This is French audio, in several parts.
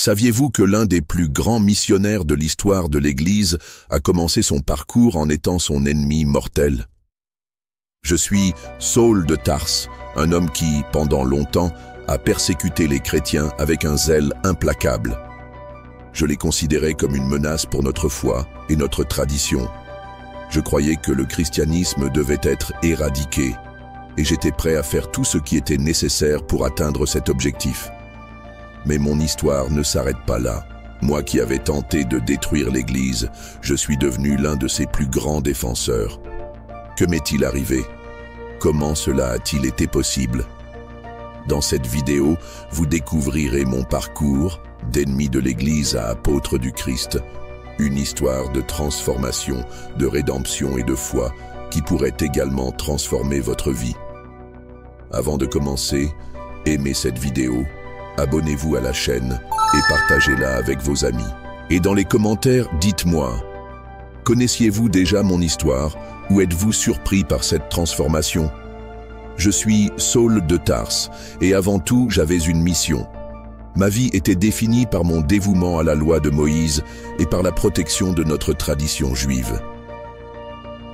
Saviez-vous que l'un des plus grands missionnaires de l'histoire de l'Église a commencé son parcours en étant son ennemi mortel? Je suis Saul de Tarse, un homme qui, pendant longtemps, a persécuté les chrétiens avec un zèle implacable. Je les considérais comme une menace pour notre foi et notre tradition. Je croyais que le christianisme devait être éradiqué, et j'étais prêt à faire tout ce qui était nécessaire pour atteindre cet objectif. Mais mon histoire ne s'arrête pas là. Moi qui avais tenté de détruire l'Église, je suis devenu l'un de ses plus grands défenseurs. Que m'est-il arrivé? Comment cela a-t-il été possible? Dans cette vidéo, vous découvrirez mon parcours, d'ennemi de l'Église à apôtre du Christ, une histoire de transformation, de rédemption et de foi qui pourrait également transformer votre vie. Avant de commencer, aimez cette vidéo, abonnez-vous à la chaîne et partagez-la avec vos amis. Et dans les commentaires, dites-moi, connaissiez-vous déjà mon histoire ou êtes-vous surpris par cette transformation? Je suis Saul de Tarse et avant tout, j'avais une mission. Ma vie était définie par mon dévouement à la loi de Moïse et par la protection de notre tradition juive.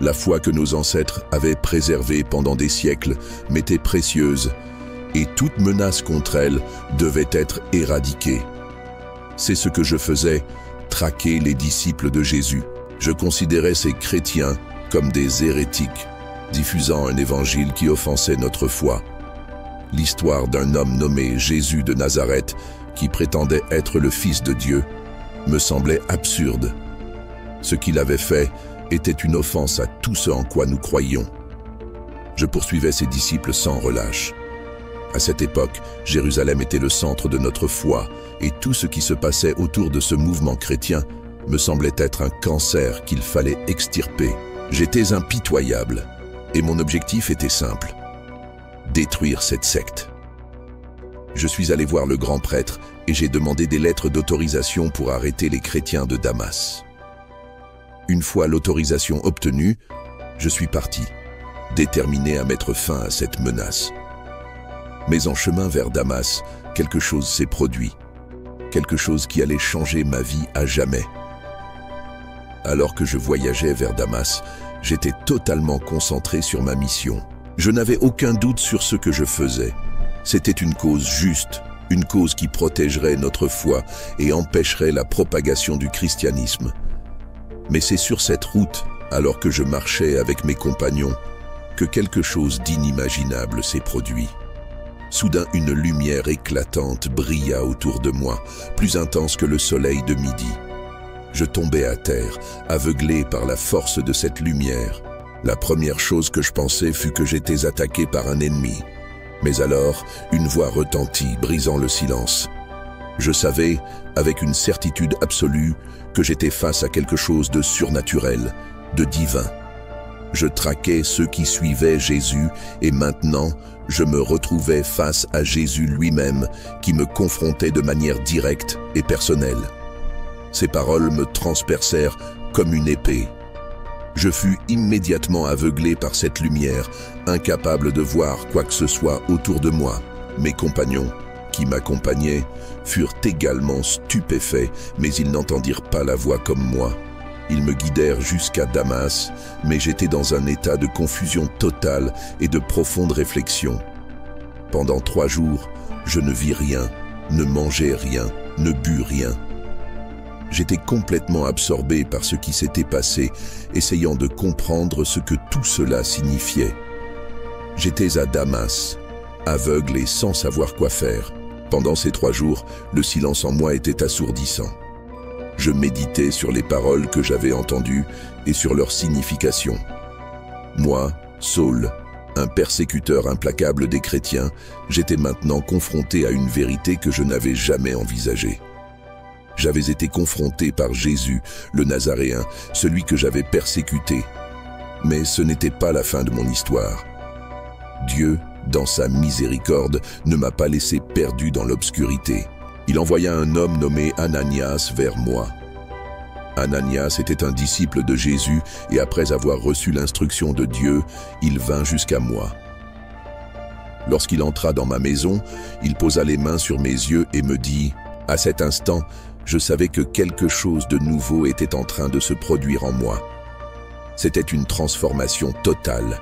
La foi que nos ancêtres avaient préservée pendant des siècles m'était précieuse et toute menace contre elle devait être éradiquée. C'est ce que je faisais, traquer les disciples de Jésus. Je considérais ces chrétiens comme des hérétiques, diffusant un évangile qui offensait notre foi. L'histoire d'un homme nommé Jésus de Nazareth, qui prétendait être le Fils de Dieu, me semblait absurde. Ce qu'il avait fait était une offense à tout ce en quoi nous croyions. Je poursuivais ses disciples sans relâche. À cette époque, Jérusalem était le centre de notre foi et tout ce qui se passait autour de ce mouvement chrétien me semblait être un cancer qu'il fallait extirper. J'étais impitoyable et mon objectif était simple: détruire cette secte. Je suis allé voir le grand prêtre et j'ai demandé des lettres d'autorisation pour arrêter les chrétiens de Damas. Une fois l'autorisation obtenue, je suis parti, déterminé à mettre fin à cette menace. Mais en chemin vers Damas, quelque chose s'est produit, quelque chose qui allait changer ma vie à jamais. Alors que je voyageais vers Damas, j'étais totalement concentré sur ma mission. Je n'avais aucun doute sur ce que je faisais. C'était une cause juste, une cause qui protégerait notre foi et empêcherait la propagation du christianisme. Mais c'est sur cette route, alors que je marchais avec mes compagnons, que quelque chose d'inimaginable s'est produit. Soudain, une lumière éclatante brilla autour de moi, plus intense que le soleil de midi. Je tombais à terre, aveuglé par la force de cette lumière. La première chose que je pensais fut que j'étais attaqué par un ennemi. Mais alors, une voix retentit, brisant le silence. Je savais, avec une certitude absolue, que j'étais face à quelque chose de surnaturel, de divin. Je traquais ceux qui suivaient Jésus et maintenant, je me retrouvais face à Jésus lui-même qui me confrontait de manière directe et personnelle. Ces paroles me transpercèrent comme une épée. Je fus immédiatement aveuglé par cette lumière, incapable de voir quoi que ce soit autour de moi. Mes compagnons, qui m'accompagnaient, furent également stupéfaits, mais ils n'entendirent pas la voix comme moi. Ils me guidèrent jusqu'à Damas, mais j'étais dans un état de confusion totale et de profonde réflexion. Pendant 3 jours, je ne vis rien, ne mangeais rien, ne bus rien. J'étais complètement absorbé par ce qui s'était passé, essayant de comprendre ce que tout cela signifiait. J'étais à Damas, aveugle et sans savoir quoi faire. Pendant ces 3 jours, le silence en moi était assourdissant. Je méditais sur les paroles que j'avais entendues et sur leur signification. Moi, Saul, un persécuteur implacable des chrétiens, j'étais maintenant confronté à une vérité que je n'avais jamais envisagée. J'avais été confronté par Jésus, le Nazaréen, celui que j'avais persécuté. Mais ce n'était pas la fin de mon histoire. Dieu, dans sa miséricorde, ne m'a pas laissé perdu dans l'obscurité. Il envoya un homme nommé Ananias vers moi. Ananias était un disciple de Jésus et après avoir reçu l'instruction de Dieu, il vint jusqu'à moi. Lorsqu'il entra dans ma maison, il posa les mains sur mes yeux et me dit À cet instant, je savais que quelque chose de nouveau était en train de se produire en moi. C'était une transformation totale.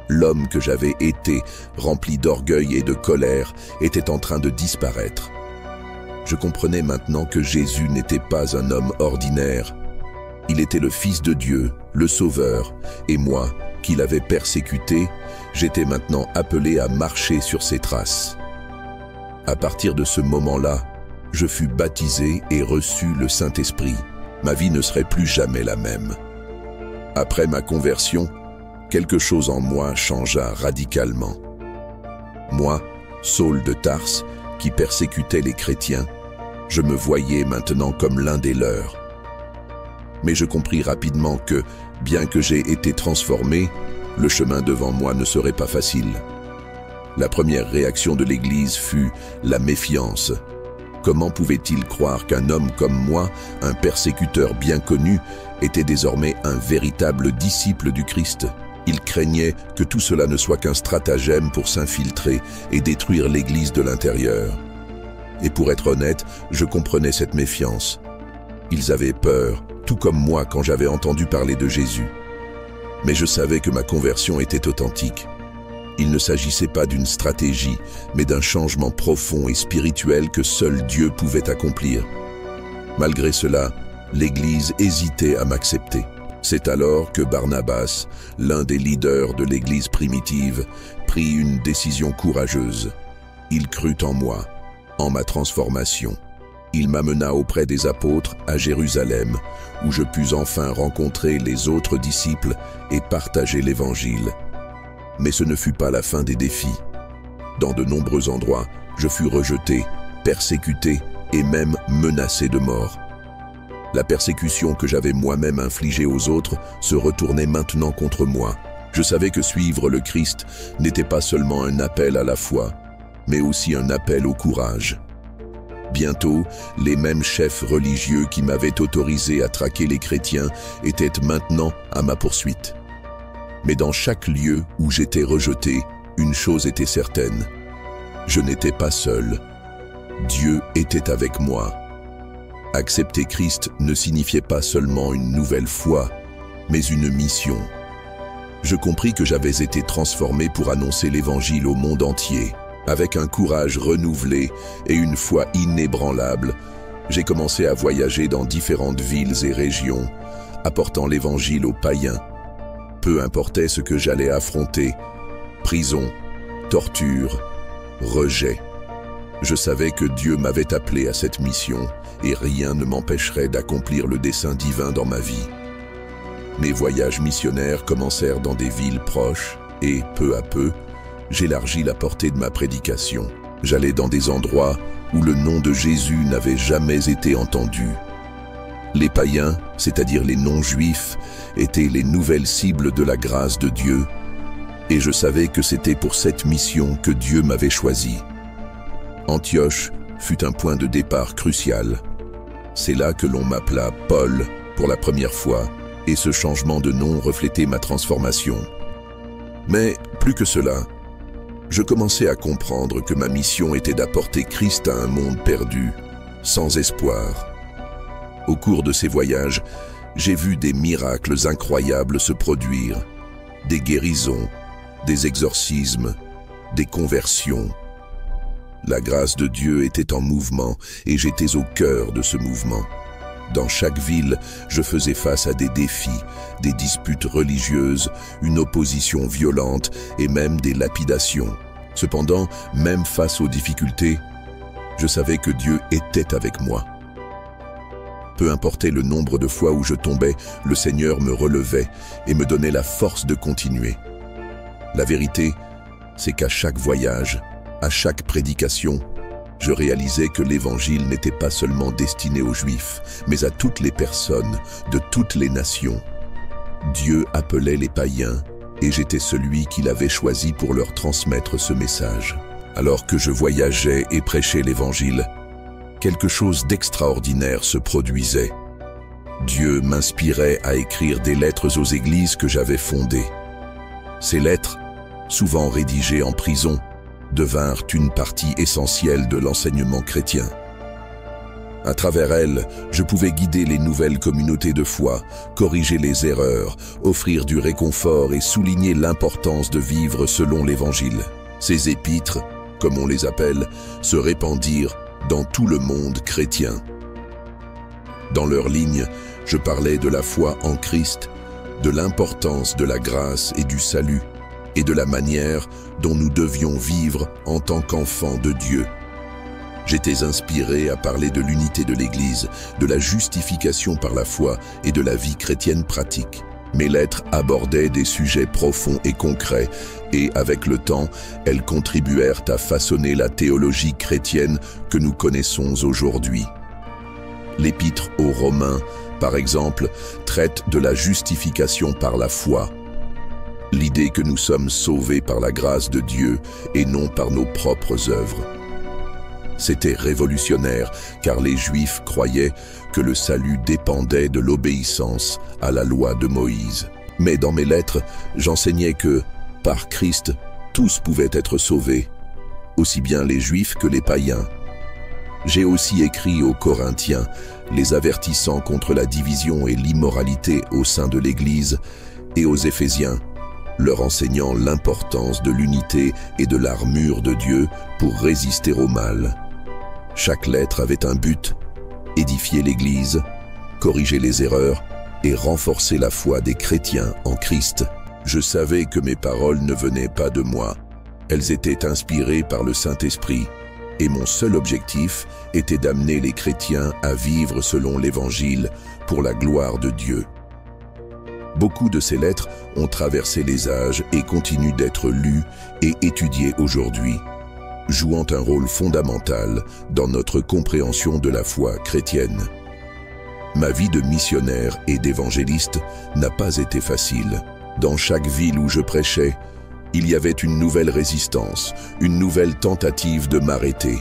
L'homme que j'avais été, rempli d'orgueil et de colère, était en train de disparaître. Je comprenais maintenant que Jésus n'était pas un homme ordinaire. Il était le Fils de Dieu, le Sauveur, et moi, qui l'avais persécuté, j'étais maintenant appelé à marcher sur ses traces. À partir de ce moment-là, je fus baptisé et reçus le Saint-Esprit. Ma vie ne serait plus jamais la même. Après ma conversion, quelque chose en moi changea radicalement. Moi, Saul de Tarse, qui persécutait les chrétiens, je me voyais maintenant comme l'un des leurs. Mais je compris rapidement que, bien que j'ai été transformé, le chemin devant moi ne serait pas facile. La première réaction de l'Église fut la méfiance. Comment pouvait-il croire qu'un homme comme moi, un persécuteur bien connu, était désormais un véritable disciple du Christ? Il craignait que tout cela ne soit qu'un stratagème pour s'infiltrer et détruire l'Église de l'intérieur. Et pour être honnête, je comprenais cette méfiance. Ils avaient peur, tout comme moi quand j'avais entendu parler de Jésus. Mais je savais que ma conversion était authentique. Il ne s'agissait pas d'une stratégie, mais d'un changement profond et spirituel que seul Dieu pouvait accomplir. Malgré cela, l'Église hésitait à m'accepter. C'est alors que Barnabas, l'un des leaders de l'Église primitive, prit une décision courageuse. Il crut en moi, en ma transformation. Il m'amena auprès des apôtres à Jérusalem, où je pus enfin rencontrer les autres disciples et partager l'Évangile. Mais ce ne fut pas la fin des défis. Dans de nombreux endroits, je fus rejeté, persécuté et même menacé de mort. La persécution que j'avais moi-même infligée aux autres se retournait maintenant contre moi. Je savais que suivre le Christ n'était pas seulement un appel à la foi, mais aussi un appel au courage. Bientôt, les mêmes chefs religieux qui m'avaient autorisé à traquer les chrétiens étaient maintenant à ma poursuite. Mais dans chaque lieu où j'étais rejeté, une chose était certaine. Je n'étais pas seul. Dieu était avec moi. Accepter Christ ne signifiait pas seulement une nouvelle foi, mais une mission. Je compris que j'avais été transformé pour annoncer l'Évangile au monde entier. Avec un courage renouvelé et une foi inébranlable, j'ai commencé à voyager dans différentes villes et régions, apportant l'Évangile aux païens. Peu importait ce que j'allais affronter, prison, torture, rejet. Je savais que Dieu m'avait appelé à cette mission et rien ne m'empêcherait d'accomplir le dessein divin dans ma vie. Mes voyages missionnaires commencèrent dans des villes proches et, peu à peu, j'élargis la portée de ma prédication. J'allais dans des endroits où le nom de Jésus n'avait jamais été entendu. Les païens, c'est-à-dire les non-juifs, étaient les nouvelles cibles de la grâce de Dieu, et je savais que c'était pour cette mission que Dieu m'avait choisi. Antioche fut un point de départ crucial. C'est là que l'on m'appela Paul pour la première fois, et ce changement de nom reflétait ma transformation. Mais plus que cela, je commençais à comprendre que ma mission était d'apporter Christ à un monde perdu, sans espoir. Au cours de ces voyages, j'ai vu des miracles incroyables se produire, des guérisons, des exorcismes, des conversions. La grâce de Dieu était en mouvement et j'étais au cœur de ce mouvement. Dans chaque ville, je faisais face à des défis, des disputes religieuses, une opposition violente et même des lapidations. Cependant, même face aux difficultés, je savais que Dieu était avec moi. Peu importait le nombre de fois où je tombais, le Seigneur me relevait et me donnait la force de continuer. La vérité, c'est qu'à chaque voyage, à chaque prédication, je réalisais que l'Évangile n'était pas seulement destiné aux Juifs, mais à toutes les personnes, de toutes les nations. Dieu appelait les païens, et j'étais celui qu'il avait choisi pour leur transmettre ce message. Alors que je voyageais et prêchais l'Évangile, quelque chose d'extraordinaire se produisait. Dieu m'inspirait à écrire des lettres aux églises que j'avais fondées. Ces lettres, souvent rédigées en prison, devinrent une partie essentielle de l'enseignement chrétien. À travers elle, je pouvais guider les nouvelles communautés de foi, corriger les erreurs, offrir du réconfort et souligner l'importance de vivre selon l'Évangile. Ces épîtres, comme on les appelle, se répandirent dans tout le monde chrétien. Dans leurs lignes, je parlais de la foi en Christ, de l'importance de la grâce et du salut, et de la manière dont nous devions vivre en tant qu'enfants de Dieu. J'étais inspiré à parler de l'unité de l'Église, de la justification par la foi et de la vie chrétienne pratique. Mes lettres abordaient des sujets profonds et concrets, et avec le temps, elles contribuèrent à façonner la théologie chrétienne que nous connaissons aujourd'hui. L'Épître aux Romains, par exemple, traite de la justification par la foi. L'idée que nous sommes sauvés par la grâce de Dieu et non par nos propres œuvres. C'était révolutionnaire, car les Juifs croyaient que le salut dépendait de l'obéissance à la loi de Moïse. Mais dans mes lettres, j'enseignais que, par Christ, tous pouvaient être sauvés, aussi bien les Juifs que les païens. J'ai aussi écrit aux Corinthiens, les avertissant contre la division et l'immoralité au sein de l'Église, et aux Éphésiens, leur enseignant l'importance de l'unité et de l'armure de Dieu pour résister au mal. Chaque lettre avait un but, édifier l'Église, corriger les erreurs et renforcer la foi des chrétiens en Christ. Je savais que mes paroles ne venaient pas de moi, elles étaient inspirées par le Saint-Esprit, et mon seul objectif était d'amener les chrétiens à vivre selon l'Évangile pour la gloire de Dieu. Beaucoup de ces lettres ont traversé les âges et continuent d'être lues et étudiées aujourd'hui, jouant un rôle fondamental dans notre compréhension de la foi chrétienne. Ma vie de missionnaire et d'évangéliste n'a pas été facile. Dans chaque ville où je prêchais, il y avait une nouvelle résistance, une nouvelle tentative de m'arrêter.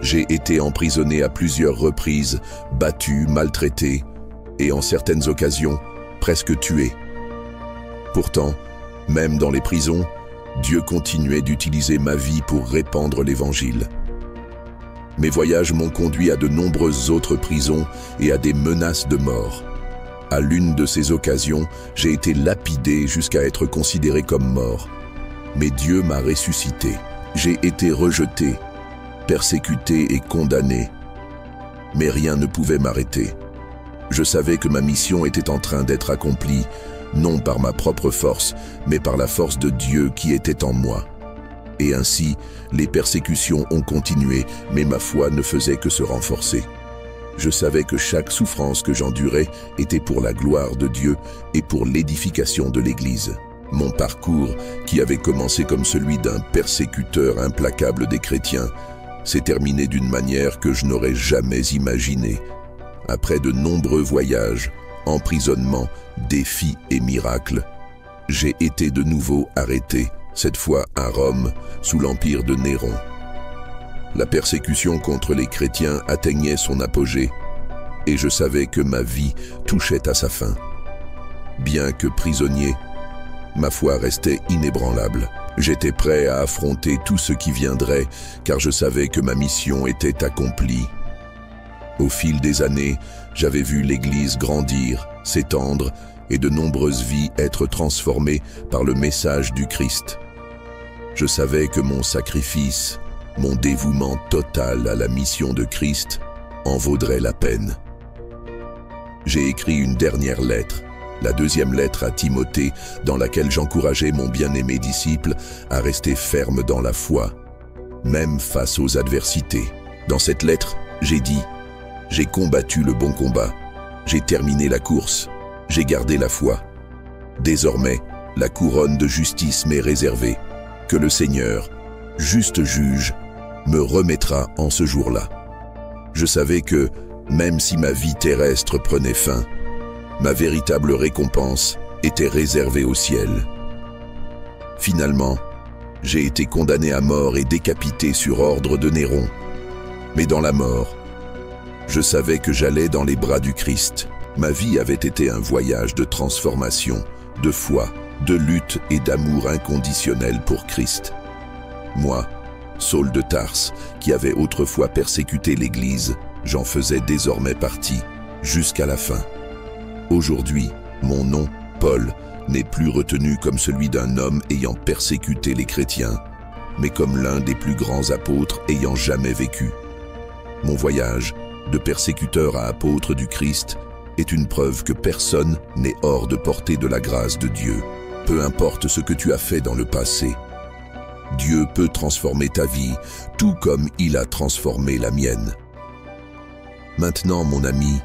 J'ai été emprisonné à plusieurs reprises, battu, maltraité, et en certaines occasions, presque tué. Pourtant, même dans les prisons, Dieu continuait d'utiliser ma vie pour répandre l'Évangile. Mes voyages m'ont conduit à de nombreuses autres prisons et à des menaces de mort. À l'une de ces occasions, j'ai été lapidé jusqu'à être considéré comme mort. Mais Dieu m'a ressuscité. J'ai été rejeté, persécuté et condamné. Mais rien ne pouvait m'arrêter. Je savais que ma mission était en train d'être accomplie, non par ma propre force, mais par la force de Dieu qui était en moi. Et ainsi, les persécutions ont continué, mais ma foi ne faisait que se renforcer. Je savais que chaque souffrance que j'endurais était pour la gloire de Dieu et pour l'édification de l'Église. Mon parcours, qui avait commencé comme celui d'un persécuteur implacable des chrétiens, s'est terminé d'une manière que je n'aurais jamais imaginée. Après de nombreux voyages, emprisonnements, défis et miracles, j'ai été de nouveau arrêté, cette fois à Rome, sous l'empire de Néron. La persécution contre les chrétiens atteignait son apogée, et je savais que ma vie touchait à sa fin. Bien que prisonnier, ma foi restait inébranlable. J'étais prêt à affronter tout ce qui viendrait, car je savais que ma mission était accomplie. Au fil des années, j'avais vu l'Église grandir, s'étendre, et de nombreuses vies être transformées par le message du Christ. Je savais que mon sacrifice, mon dévouement total à la mission de Christ en vaudrait la peine. J'ai écrit une dernière lettre, la deuxième lettre à Timothée, dans laquelle j'encourageais mon bien-aimé disciple à rester ferme dans la foi, même face aux adversités. Dans cette lettre, j'ai dit « J'ai combattu le bon combat, j'ai terminé la course, j'ai gardé la foi. Désormais, la couronne de justice m'est réservée, que le Seigneur, juste juge, me remettra en ce jour-là. » Je savais que, même si ma vie terrestre prenait fin, ma véritable récompense était réservée au ciel. Finalement, j'ai été condamné à mort et décapité sur ordre de Néron. Mais dans la mort, je savais que j'allais dans les bras du Christ. Ma vie avait été un voyage de transformation, de foi, de lutte et d'amour inconditionnel pour Christ. Moi, Saul de Tarse, qui avait autrefois persécuté l'Église, J'en faisais désormais partie, jusqu'à la fin. Aujourd'hui, mon nom, Paul, n'est plus retenu comme celui d'un homme ayant persécuté les chrétiens, mais comme l'un des plus grands apôtres ayant jamais vécu. Mon voyage, de persécuteur à apôtre du Christ, est une preuve que personne n'est hors de portée de la grâce de Dieu. Peu importe ce que tu as fait dans le passé, Dieu peut transformer ta vie, tout comme il a transformé la mienne. Maintenant, mon ami,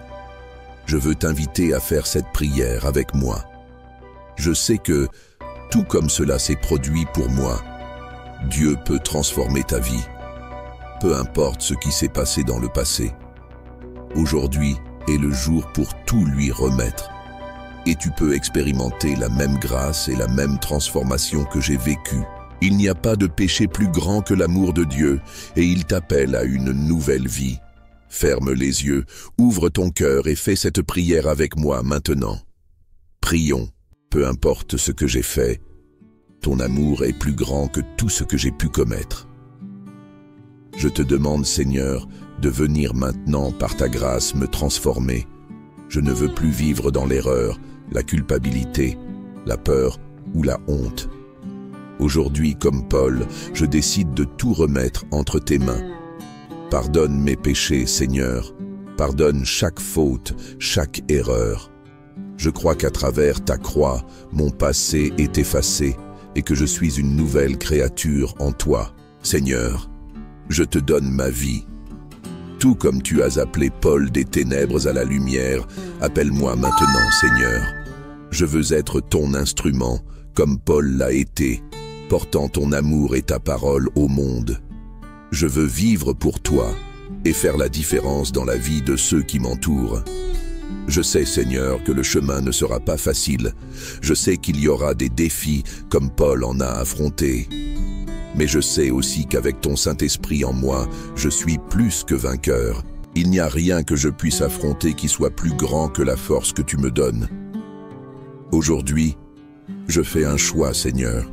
je veux t'inviter à faire cette prière avec moi. Je sais que, tout comme cela s'est produit pour moi, Dieu peut transformer ta vie. Peu importe ce qui s'est passé dans le passé. Aujourd'hui est le jour pour tout lui remettre. Et tu peux expérimenter la même grâce et la même transformation que j'ai vécue. Il n'y a pas de péché plus grand que l'amour de Dieu et il t'appelle à une nouvelle vie. Ferme les yeux, ouvre ton cœur et fais cette prière avec moi maintenant. Prions, peu importe ce que j'ai fait, ton amour est plus grand que tout ce que j'ai pu commettre. Je te demande, Seigneur, de venir maintenant par ta grâce me transformer. Je ne veux plus vivre dans l'erreur, la culpabilité, la peur ou la honte. Aujourd'hui, comme Paul, je décide de tout remettre entre tes mains. Pardonne mes péchés, Seigneur. Pardonne chaque faute, chaque erreur. Je crois qu'à travers ta croix, mon passé est effacé et que je suis une nouvelle créature en toi. Seigneur, je te donne ma vie. Tout comme tu as appelé Paul des ténèbres à la lumière, appelle-moi maintenant, Seigneur. Je veux être ton instrument, comme Paul l'a été, portant ton amour et ta parole au monde. Je veux vivre pour toi et faire la différence dans la vie de ceux qui m'entourent. Je sais, Seigneur, que le chemin ne sera pas facile. Je sais qu'il y aura des défis comme Paul en a affronté. Mais je sais aussi qu'avec ton Saint-Esprit en moi, je suis plus que vainqueur. Il n'y a rien que je puisse affronter qui soit plus grand que la force que tu me donnes. Aujourd'hui, je fais un choix, Seigneur.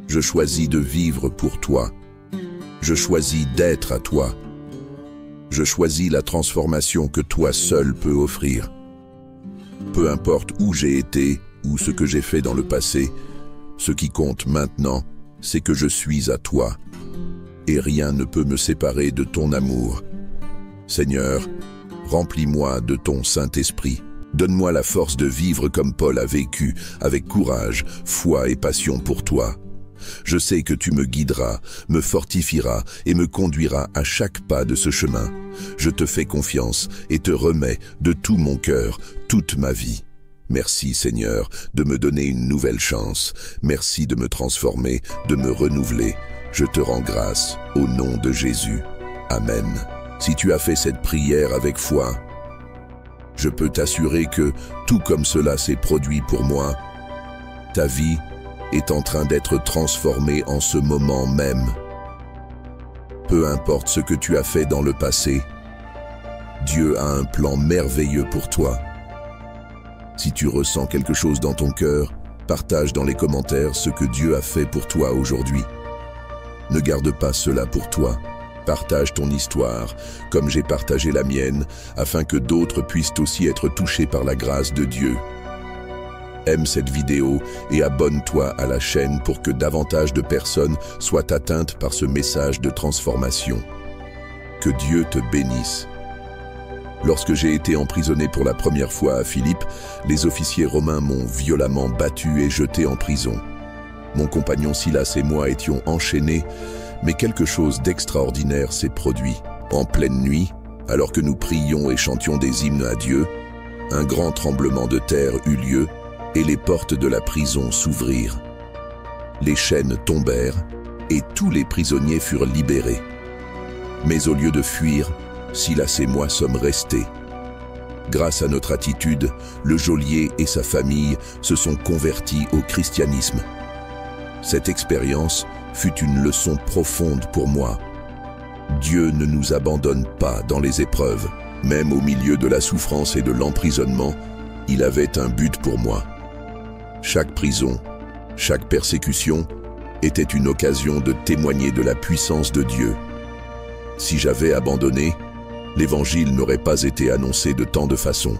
Je choisis de vivre pour toi. Je choisis d'être à toi. Je choisis la transformation que toi seul peux offrir. Peu importe où j'ai été ou ce que j'ai fait dans le passé, ce qui compte maintenant, c'est que je suis à toi. Et rien ne peut me séparer de ton amour. Seigneur, remplis-moi de ton Saint-Esprit. Donne-moi la force de vivre comme Paul a vécu, avec courage, foi et passion pour toi. Je sais que tu me guideras, me fortifieras et me conduiras à chaque pas de ce chemin. Je te fais confiance et te remets de tout mon cœur, toute ma vie. Merci Seigneur de me donner une nouvelle chance. Merci de me transformer, de me renouveler. Je te rends grâce au nom de Jésus. Amen. Si tu as fait cette prière avec foi, je peux t'assurer que, tout comme cela s'est produit pour moi, ta vie est en train d'être transformée en ce moment même. Peu importe ce que tu as fait dans le passé, Dieu a un plan merveilleux pour toi. Si tu ressens quelque chose dans ton cœur, partage dans les commentaires ce que Dieu a fait pour toi aujourd'hui. Ne garde pas cela pour toi. Partage ton histoire, comme j'ai partagé la mienne, afin que d'autres puissent aussi être touchés par la grâce de Dieu. Aime cette vidéo et abonne-toi à la chaîne pour que davantage de personnes soient atteintes par ce message de transformation. Que Dieu te bénisse. Lorsque j'ai été emprisonné pour la première fois à Philippe, les officiers romains m'ont violemment battu et jeté en prison. Mon compagnon Silas et moi étions enchaînés, mais quelque chose d'extraordinaire s'est produit. En pleine nuit, alors que nous prions et chantions des hymnes à Dieu, un grand tremblement de terre eut lieu et les portes de la prison s'ouvrirent. Les chaînes tombèrent et tous les prisonniers furent libérés. Mais au lieu de fuir, Silas et moi sommes restés. Grâce à notre attitude, le geôlier et sa famille se sont convertis au christianisme. Cette expérience fut une leçon profonde pour moi. Dieu ne nous abandonne pas dans les épreuves. Même au milieu de la souffrance et de l'emprisonnement, il avait un but pour moi. Chaque prison, chaque persécution était une occasion de témoigner de la puissance de Dieu. Si j'avais abandonné, l'Évangile n'aurait pas été annoncé de tant de façons.